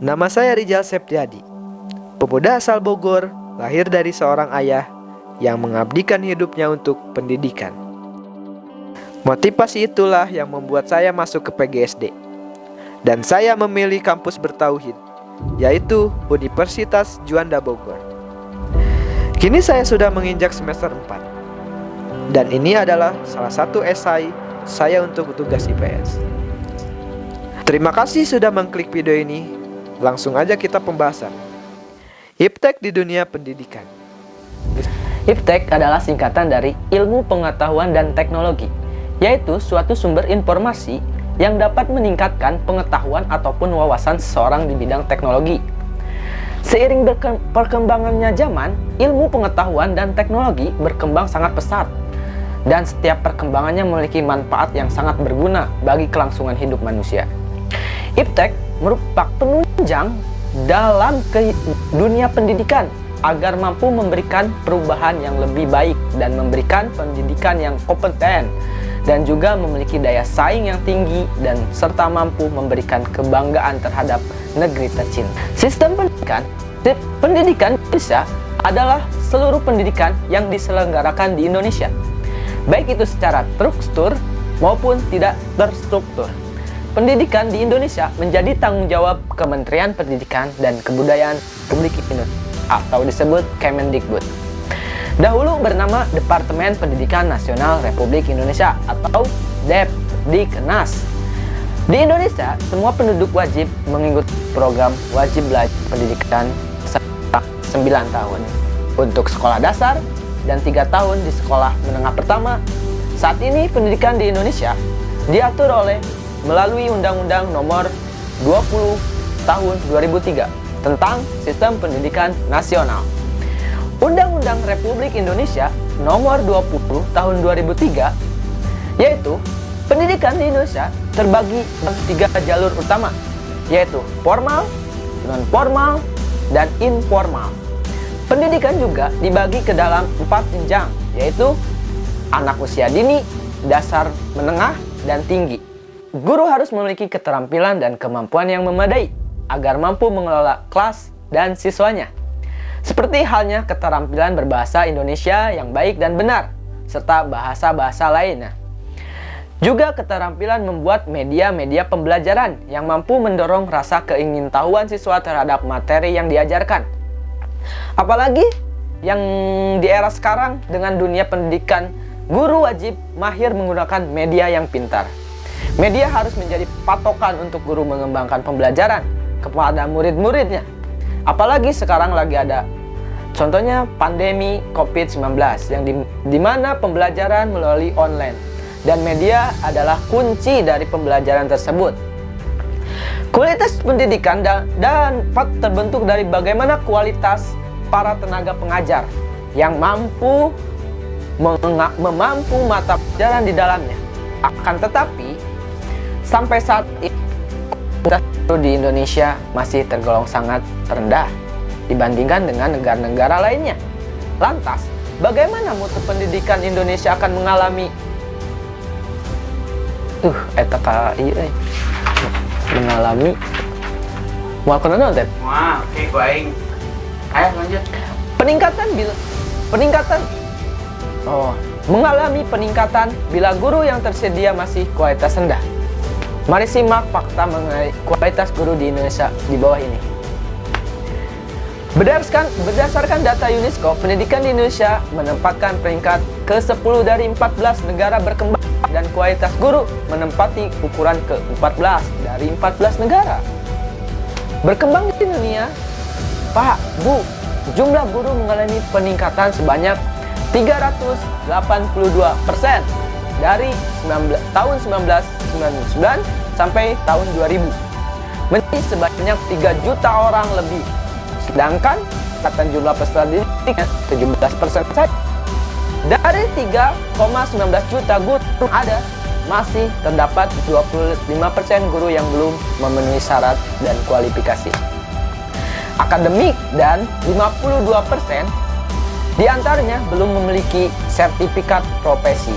Nama saya Rijal Septiadi, pemuda asal Bogor, lahir dari seorang ayah yang mengabdikan hidupnya untuk pendidikan. Motivasi itulah yang membuat saya masuk ke PGSD. Dan saya memilih kampus bertauhid, yaitu Universitas Juanda Bogor. Kini saya sudah menginjak semester 4. Dan ini adalah salah satu esai saya untuk tugas IPS. Terima kasih sudah mengklik video ini. Langsung aja kita pembahasan. Iptek di dunia pendidikan. Iptek adalah singkatan dari Ilmu Pengetahuan dan Teknologi, yaitu suatu sumber informasi yang dapat meningkatkan pengetahuan ataupun wawasan seseorang di bidang teknologi. Seiring perkembangannya zaman, ilmu pengetahuan dan teknologi berkembang sangat pesat, dan setiap perkembangannya memiliki manfaat yang sangat berguna bagi kelangsungan hidup manusia. Iptek merupakan penunjang dalam dunia pendidikan agar mampu memberikan perubahan yang lebih baik dan memberikan pendidikan yang kompeten dan juga memiliki daya saing yang tinggi dan serta mampu memberikan kebanggaan terhadap negeri tercinta. Sistem pendidikan Indonesia adalah seluruh pendidikan yang diselenggarakan di Indonesia, baik itu secara terstruktur maupun tidak terstruktur. Pendidikan di Indonesia menjadi tanggung jawab Kementerian Pendidikan dan Kebudayaan Republik Indonesia atau disebut Kemendikbud. Dahulu bernama Departemen Pendidikan Nasional Republik Indonesia atau Depdiknas. Di Indonesia, semua penduduk wajib mengikuti program wajib belajar pendidikan selama 9 tahun untuk sekolah dasar dan 3 tahun di sekolah menengah pertama. Saat ini pendidikan di Indonesia diatur melalui Undang-Undang Nomor 20 Tahun 2003 tentang Sistem Pendidikan Nasional. Undang-Undang Republik Indonesia Nomor 20 Tahun 2003, yaitu pendidikan di Indonesia terbagi dalam 3 jalur utama, yaitu formal, non-formal, dan informal. Pendidikan juga dibagi ke dalam 4 jenjang, yaitu anak usia dini, dasar, menengah, dan tinggi. Guru harus memiliki keterampilan dan kemampuan yang memadai agar mampu mengelola kelas dan siswanya. Seperti halnya keterampilan berbahasa Indonesia yang baik dan benar, serta bahasa-bahasa lainnya. Juga keterampilan membuat media-media pembelajaran yang mampu mendorong rasa keingintahuan siswa terhadap materi yang diajarkan. Apalagi yang di era sekarang dengan dunia pendidikan, guru wajib mahir menggunakan media yang pintar. Media harus menjadi patokan untuk guru mengembangkan pembelajaran kepada murid-muridnya. Apalagi sekarang lagi ada contohnya pandemi COVID-19 yang dimana pembelajaran melalui online. Dan media adalah kunci dari pembelajaran tersebut. Kualitas pendidikan dapat terbentuk dari bagaimana kualitas para tenaga pengajar yang mampu mata pelajaran di dalamnya. Akan tetapi sampai saat ini di Indonesia masih tergolong sangat rendah dibandingkan dengan negara-negara lainnya. Lantas, bagaimana mutu pendidikan Indonesia akan mengalami mengalami mengalami peningkatan bila guru yang tersedia masih kualitas rendah. Mari simak fakta mengenai kualitas guru di Indonesia di bawah ini. Berdasarkan data UNESCO, pendidikan di Indonesia menempatkan peringkat ke-10 dari 14 negara berkembang dan kualitas guru menempati ukuran ke-14 dari 14 negara. Berkembang di dunia, Pak, Bu, jumlah guru mengalami peningkatan sebanyak 382% dari tahun 1999 sampai tahun 2000 menjadi sebanyak 3 juta orang lebih. Sedangkan kata jumlah peserta didiknya 17% saja. Dari 3,19 juta guru yang ada, masih terdapat 25% guru yang belum memenuhi syarat dan kualifikasi akademik dan 52% diantaranya belum memiliki sertifikat profesi.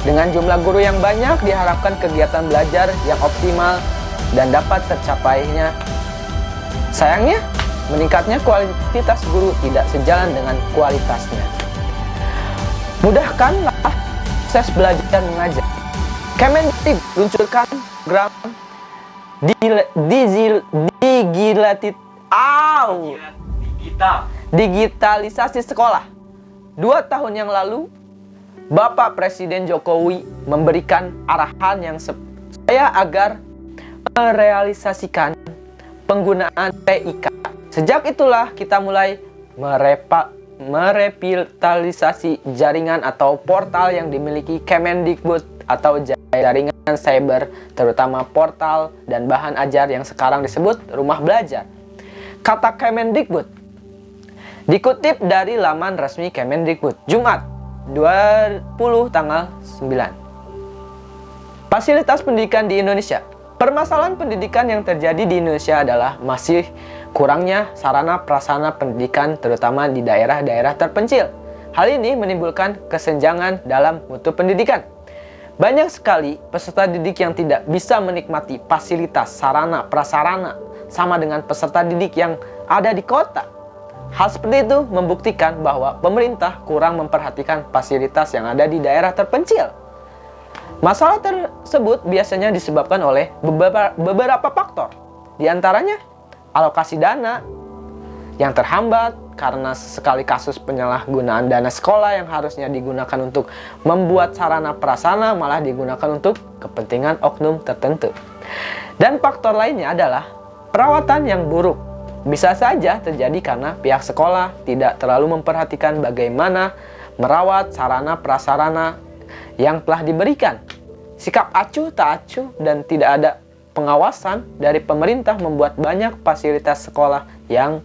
Dengan jumlah guru yang banyak, diharapkan kegiatan belajar yang optimal dan dapat tercapainya Sayangnya, meningkatnya kualitas guru tidak sejalan dengan kualitasnya. Mudahkanlah proses belajar dan mengajar. Kemendikbud luncurkan program digitalisasi sekolah. 2 tahun yang lalu, Bapak Presiden Jokowi memberikan arahan yang saya agar merealisasikan penggunaan TIK. Sejak itulah kita mulai merevitalisasi jaringan atau portal yang dimiliki Kemendikbud atau jaringan cyber, terutama portal dan bahan ajar yang sekarang disebut rumah belajar. Kata Kemendikbud dikutip dari laman resmi Kemendikbud, Jumat 20 tanggal 9. Fasilitas pendidikan di Indonesia. Permasalahan pendidikan yang terjadi di Indonesia adalah masih kurangnya sarana prasarana pendidikan, terutama di daerah-daerah terpencil. Hal ini menimbulkan kesenjangan dalam mutu pendidikan. Banyak sekali peserta didik yang tidak bisa menikmati fasilitas sarana prasarana sama dengan peserta didik yang ada di kota. Hal seperti itu membuktikan bahwa pemerintah kurang memperhatikan fasilitas yang ada di daerah terpencil. Masalah tersebut biasanya disebabkan oleh beberapa faktor. Di antaranya, alokasi dana yang terhambat karena sesekali kasus penyalahgunaan dana sekolah yang harusnya digunakan untuk membuat sarana prasarana malah digunakan untuk kepentingan oknum tertentu. Dan faktor lainnya adalah perawatan yang buruk. Bisa saja terjadi karena pihak sekolah tidak terlalu memperhatikan bagaimana merawat sarana prasarana yang telah diberikan. Sikap acuh tak acuh dan tidak ada pengawasan dari pemerintah membuat banyak fasilitas sekolah yang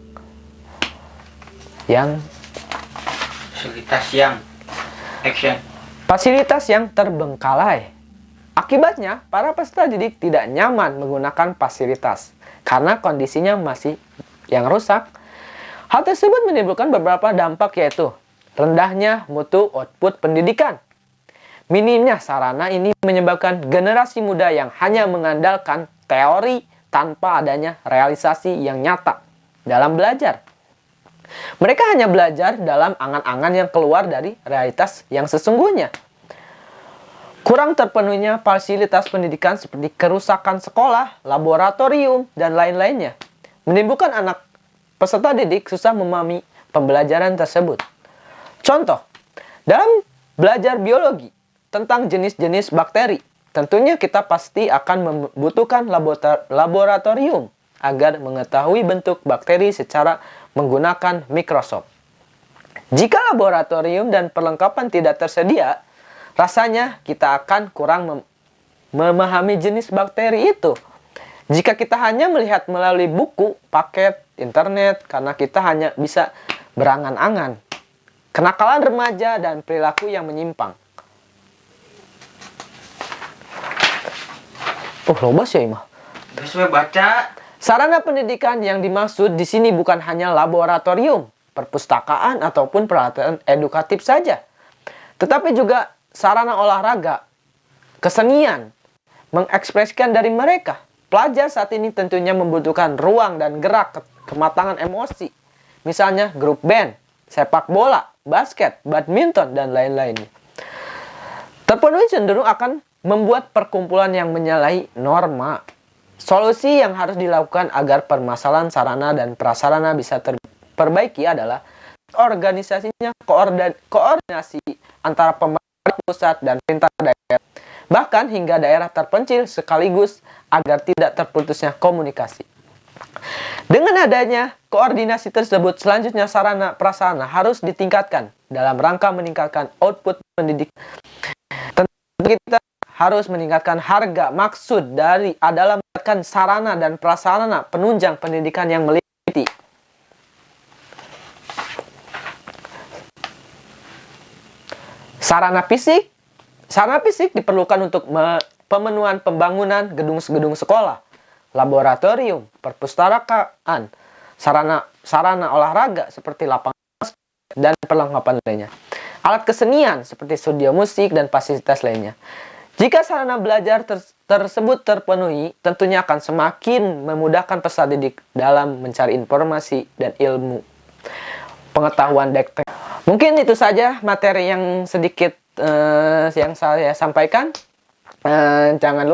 terbengkalai. Akibatnya, para peserta didik tidak nyaman menggunakan fasilitas karena kondisinya masih yang rusak. Hal tersebut menimbulkan beberapa dampak, yaitu rendahnya mutu output pendidikan. Minimnya sarana ini menyebabkan generasi muda yang hanya mengandalkan teori tanpa adanya realisasi yang nyata dalam belajar. Mereka hanya belajar dalam angan-angan yang keluar dari realitas yang sesungguhnya. Kurang terpenuhinya fasilitas pendidikan seperti kerusakan sekolah, laboratorium, dan lain-lainnya menimbulkan anak peserta didik susah memahami pembelajaran tersebut. Contoh, dalam belajar biologi tentang jenis-jenis bakteri, tentunya kita pasti akan membutuhkan laboratorium agar mengetahui bentuk bakteri secara menggunakan mikroskop. Jika laboratorium dan perlengkapan tidak tersedia, rasanya kita akan kurang memahami jenis bakteri itu. Jika kita hanya melihat melalui buku, paket, internet, karena kita hanya bisa berangan-angan. Kenakalan remaja dan perilaku yang menyimpang. Loba sih mah. Bisa baca. Sarana pendidikan yang dimaksud di sini bukan hanya laboratorium, perpustakaan ataupun peralatan edukatif saja, tetapi juga sarana olahraga, kesenian, mengekspresikan dari mereka. Pelajar saat ini tentunya membutuhkan ruang dan gerak kematangan emosi, misalnya grup band, sepak bola, basket, badminton, dan lain-lainnya. Terpenuhi cenderung akan membuat perkumpulan yang menyalahi norma. Solusi yang harus dilakukan agar permasalahan sarana dan prasarana bisa terperbaiki adalah koordinasi antara pemerintah pusat dan pemerintah daerah, bahkan hingga daerah terpencil sekaligus agar tidak terputusnya komunikasi. Dengan adanya koordinasi tersebut, selanjutnya sarana prasarana harus ditingkatkan dalam rangka meningkatkan output pendidikan. Tentu kita harus meningkatkan harga. Maksud dari adalah meningkatkan sarana dan prasarana penunjang pendidikan yang meliputi sarana fisik. Sarana fisik diperlukan untuk pemenuhan pembangunan gedung-gedung sekolah, laboratorium, perpustakaan, sarana olahraga seperti lapangan dan perlengkapan lainnya, alat kesenian seperti studio musik dan fasilitas lainnya. Jika sarana belajar tersebut terpenuhi, tentunya akan semakin memudahkan peserta didik dalam mencari informasi dan ilmu pengetahuan detektif. Mungkin itu saja materi yang sedikit yang saya sampaikan. Jangan lupa